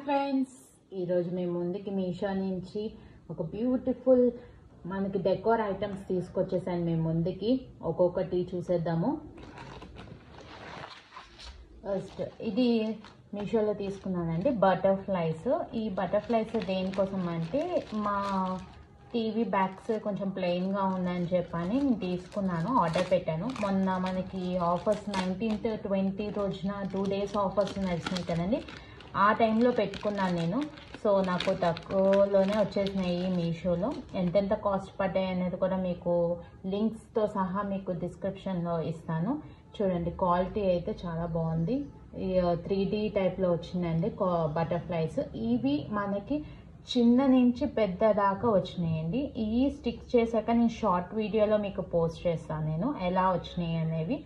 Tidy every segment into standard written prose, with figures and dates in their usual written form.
Friends, ఈరోజు మేము ముందుకి మీషో నుంచి ఒక బ్యూటిఫుల్ మనకి డెకోర్ ఐటమ్స్ తీసుకొచ్చేసాను. మేము ముందుకి ఒక్కొక్కటి చూసేద్దాము. ఫస్ట్ ఇది మీషోలో తీసుకున్నానండి, బటర్ఫ్లైస్. ఈ బటర్ఫ్లైస్ దేనికోసం అంటే మా టీవీ బ్యాగ్స్ కొంచెం ప్లెయిన్గా ఉన్నాయని చెప్పని నేను తీసుకున్నాను, ఆర్డర్ పెట్టాను. మొన్న మనకి ఆఫర్స్ 19th 20 రోజున 2 days ఆఫర్స్ నడిచినాయి కదండి, ఆ టైంలో పెట్టుకున్నాను నేను. సో నాకు తక్కువలోనే వచ్చేసినాయి మీషోలో. ఎంతెంత కాస్ట్ పడ్డాయి అనేది కూడా మీకు లింక్స్తో సహా మీకు డిస్క్రిప్షన్లో ఇస్తాను. చూడండి, క్వాలిటీ అయితే చాలా బాగుంది. 3D టైప్లో వచ్చిందండి బటర్ఫ్లైస్. ఇవి మనకి చిన్న నుంచి పెద్ద దాకా వచ్చినాయండి. ఈ స్టిక్ చేశాక నేను షార్ట్ వీడియోలో మీకు పోస్ట్ చేస్తాను నేను ఎలా వచ్చినాయి అనేవి.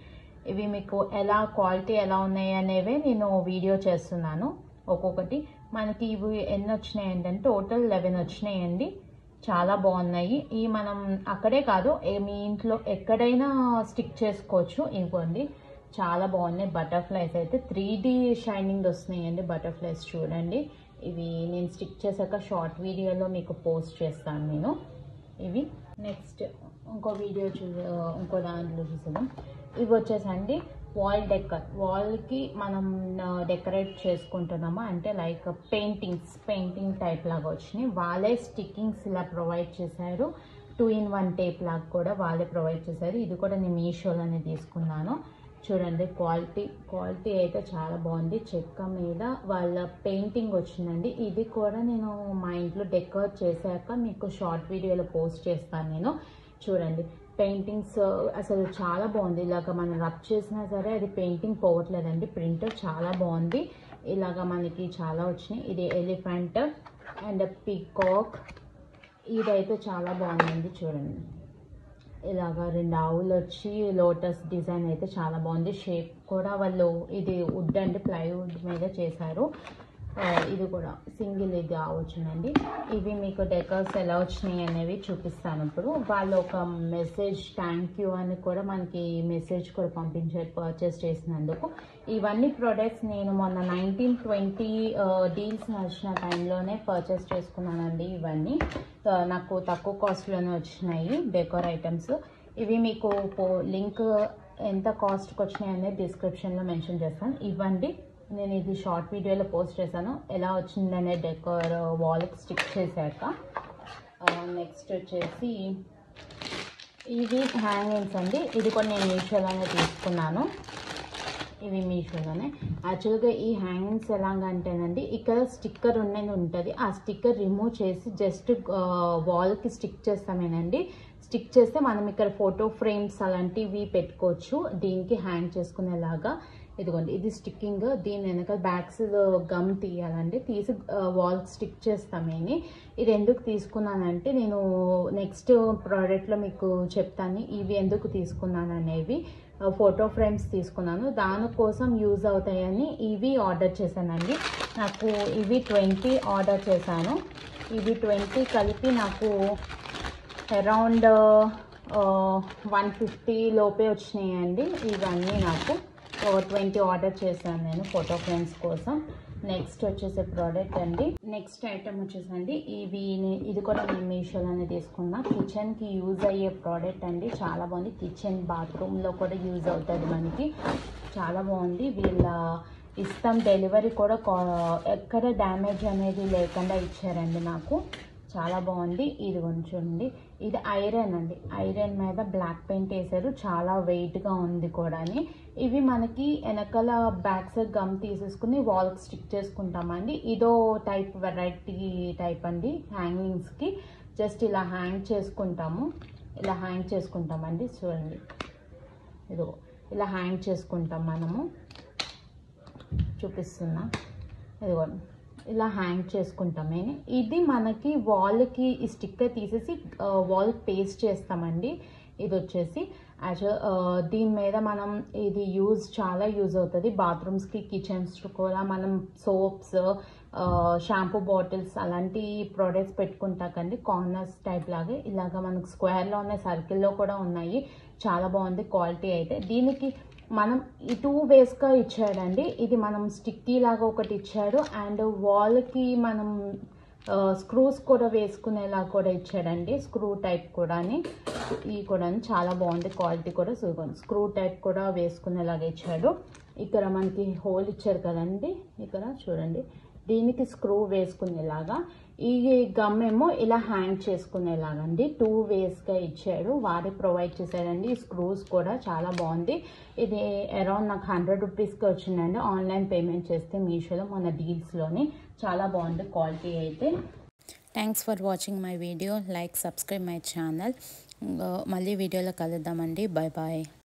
ఇవి మీకు ఎలా క్వాలిటీ ఎలా ఉన్నాయి అనేవి నేను వీడియో చేస్తున్నాను. ఒక్కొక్కటి మనకి ఇవి ఎన్ని వచ్చినాయి ఏంటంటే టోటల్ 11 వచ్చినాయండి. చాలా బాగున్నాయి. ఈ మనం అక్కడే కాదు, మీ ఇంట్లో ఎక్కడైనా స్టిక్ చేసుకోవచ్చు. ఇవ్వండి, చాలా బాగున్నాయి బటర్ఫ్లైస్ అయితే. 3D షైనింగ్ వస్తున్నాయండి బటర్ఫ్లైస్. చూడండి, ఇవి నేను స్టిక్ చేశాక షార్ట్ వీడియోలో మీకు పోస్ట్ చేస్తాను నేను. ఇవి నెక్స్ట్ ఇంకో వీడియో ఇంకో దాంట్లో చూసేద్దాం. ఇవి వచ్చేసండి వాల్ డెకర్. వాల్కి మనం డెకరేట్ చేసుకుంటున్నామా అంటే లైక్ పెయింటింగ్ టైప్ లాగా వచ్చినాయి. వాళ్ళే స్టిక్కింగ్స్ ఇలా ప్రొవైడ్ చేశారు. 2-in-1 టేప్ లాగా కూడా వాళ్ళే ప్రొవైడ్ చేశారు. ఇది కూడా నేను మీషోలోనే తీసుకున్నాను. చూడండి, క్వాలిటీ అయితే చాలా బాగుంది. చెక్క మీద వాళ్ళ పెయింటింగ్ వచ్చిందండి. ఇది కూడా నేను మా ఇంట్లో డెకరేట్ చేశాక మీకు షార్ట్ వీడియోలో పోస్ట్ చేస్తాను నేను. చూడండి, పెయింటింగ్స్ అసలు చాలా బాగుంది. ఇలాగ మనం రబ్ చేసినా సరే అది పెయింటింగ్ పోవట్లేదండి. ప్రింట్ చాలా బాగుంది. ఇలాగ మనకి చాలా వచ్చినాయి. ఇది ఎలిఫెంట్ అండ్ పీకాక్. ఇదైతే చాలా బాగుందండి. చూడండి, ఇలాగ 2 ఆవులు వచ్చి లోటస్ డిజైన్ అయితే చాలా బాగుంది. షేప్ కూడా వాళ్ళు ఇది వుడ్ అండి, ప్లైవుడ్ మీద చేశారు. ఇది కూడా సింగిల్ ఇది వచ్చిందండి. ఇవి మీకు డెకర్స్ ఎలా వచ్చినాయి అనేవి చూపిస్తాను ఇప్పుడు. వాళ్ళు ఒక మెసేజ్ థ్యాంక్ యూ అని కూడా మనకి మెసేజ్ కూడా పంపించారు పర్చేస్ చేసినందుకు. ఇవన్నీ ప్రోడక్ట్స్ నేను మొన్న 19-20 డీల్స్ నడిచిన టైంలోనే పర్చేస్ చేసుకున్నానండి. ఇవన్నీ నాకు తక్కువ కాస్ట్లోనే వచ్చినాయి డెకోర్ ఐటమ్స్. ఇవి మీకు లింక్ ఎంత కాస్ట్కి వచ్చినాయి అనేది డిస్క్రిప్షన్లో మెన్షన్ చేస్తాను. ఇవ్వండి, నేను ఇది షార్ట్ వీడియోలో పోస్ట్ చేశాను ఎలా వచ్చిందనే డెకోర్ వాల్కి స్టిక్ చేశాక. నెక్స్ట్ వచ్చేసి ఇవి హ్యాంగింగ్స్ అండి. ఇది కూడా నేను మీషోలోనే తీసుకున్నాను. ఇవి మీషోలోనే. యాక్చువల్గా ఈ హ్యాంగింగ్స్ ఎలాగంటేనండి, ఇక్కడ స్టిక్కర్ ఉన్నది ఉంటుంది. ఆ స్టిక్కర్ రిమూవ్ చేసి జస్ట్ వాల్కి స్టిక్ చేస్తామేనండి. స్టిక్ చేస్తే మనం ఇక్కడ ఫోటో ఫ్రేమ్స్ అలాంటివి పెట్టుకోవచ్చు దీనికి హ్యాంగ్ చేసుకునేలాగా. ఇదిగోండి, ఇది స్టిక్కింగ్. దీని వెనకాల బ్యాక్స్ గమ్ తీయాలండి, తీసి వాల్ స్టిక్ చేస్తామేని. ఇది ఎందుకు తీసుకున్నానంటే నేను నెక్స్ట్ ప్రోడక్ట్లో మీకు చెప్తాను ఇవి ఎందుకు తీసుకున్నాను అనేవి. ఫోటో ఫ్రేమ్స్ తీసుకున్నాను, దానికోసం యూజ్ అవుతాయని ఇవి ఆర్డర్ చేశానండి. నాకు ఇవి 20 ఆర్డర్ చేశాను. ఇవి 20 కలిపి నాకు అరౌండ్ 150 లోపే వచ్చినాయండి. ఇవన్నీ నాకు 20 ఆర్డర్ చేశాను నేను ఫోటో ఫ్రేమ్స్ కోసం. నెక్స్ట్ వచ్చేసే ప్రోడక్ట్ అండి, నెక్స్ట్ ఐటమ్ వచ్చేసండి ఇది కూడా నేను మీషోలోనే తీసుకున్నా. కిచెన్కి యూజ్ అయ్యే ప్రోడక్ట్ అండి. చాలా బాగుంది. కిచెన్ బాత్రూంలో కూడా యూజ్ అవుతుంది మనకి. చాలా బాగుంది. వీళ్ళ డెలివరీ కూడా ఎక్కడ డ్యామేజ్ అనేది లేకుండా ఇచ్చారండి నాకు. చాలా బాగుంది. ఇది చూడండి, ఇది ఐరన్ అండి. ఐరన్ మీద బ్లాక్ పెయింట్ వేసారు. చాలా వెయిట్గా ఉంది కూడా. ఇవి మనకి వెనకాల బ్యాక్ సైడ్ గమ్ తీసేసుకుని వాల్కి స్టిక్ చేసుకుంటామండి. ఇదో టైప్ వెరైటీ టైప్ అండి. హ్యాంగింగ్స్కి జస్ట్ ఇలా హ్యాంగ్ చేసుకుంటామండి. చూడండి, ఇదో ఇలా హ్యాంగ్ చేసుకుంటాం మనము. చూపిస్తున్నా, ఇదిగోండి ఇలా హ్యాంగ్ చేసుకుంటామే. ఇది మనకి వాల్కి ఈ స్టిక్కర్ తీసేసి వాల్ పేస్ట్ చేస్తామండి. ఇది వచ్చేసి దీని మీద మనం ఇది చాలా యూజ్ అవుతుంది బాత్రూమ్స్కి, కిచెన్స్ కూడా. మనం సోప్స్, షాంపూ బాటిల్స్ అలాంటి ప్రోడక్ట్స్ పెట్టుకుంటాకండి. కార్నర్స్ టైప్ లాగా ఇలాగా మనకు స్క్వేర్లో ఉన్నాయి, సర్కిల్లో కూడా ఉన్నాయి. చాలా బాగుంది క్వాలిటీ అయితే. దీనికి మనం ఈ 2 వేస్గా ఇచ్చాడండి. ఇది మనం స్టిక్కీ లాగా ఒకటి ఇచ్చాడు అండ్ వాల్కి మనం స్క్రూస్ కూడా వేసుకునేలా కూడా ఇచ్చాడండి. స్క్రూ టైప్ కూడాని ఈ కూడా చాలా బాగుంది, క్వాలిటీ కూడా స్క్రూ టైప్ కూడా వేసుకునేలాగా ఇచ్చాడు. ఇక్కడ మనకి హోల్ ఇచ్చారు కదండి, ఇక్కడ చూడండి దీనికి స్క్రూ వేసుకునేలాగా. ఈ గమ్ ఏమో ఇలా హ్యాంగ్ చేసుకునేలాగండి 2 వేస్గా ఇచ్చాడు, వాడే ప్రొవైడ్ చేశాడండి. ఈ స్క్రూస్ కూడా చాలా బాగుంది. ఇది అరౌండ్ నాకు 100 రూపీస్కి వచ్చిందండి ఆన్లైన్ పేమెంట్ చేస్తే మీషోలో మన డీల్స్లోని. చాలా బాగుంది క్వాలిటీ అయితే. Thanks for watching my video. Like, subscribe my channel. మళ్ళీ వీడియోలో కలుద్దామండి. Bye bye.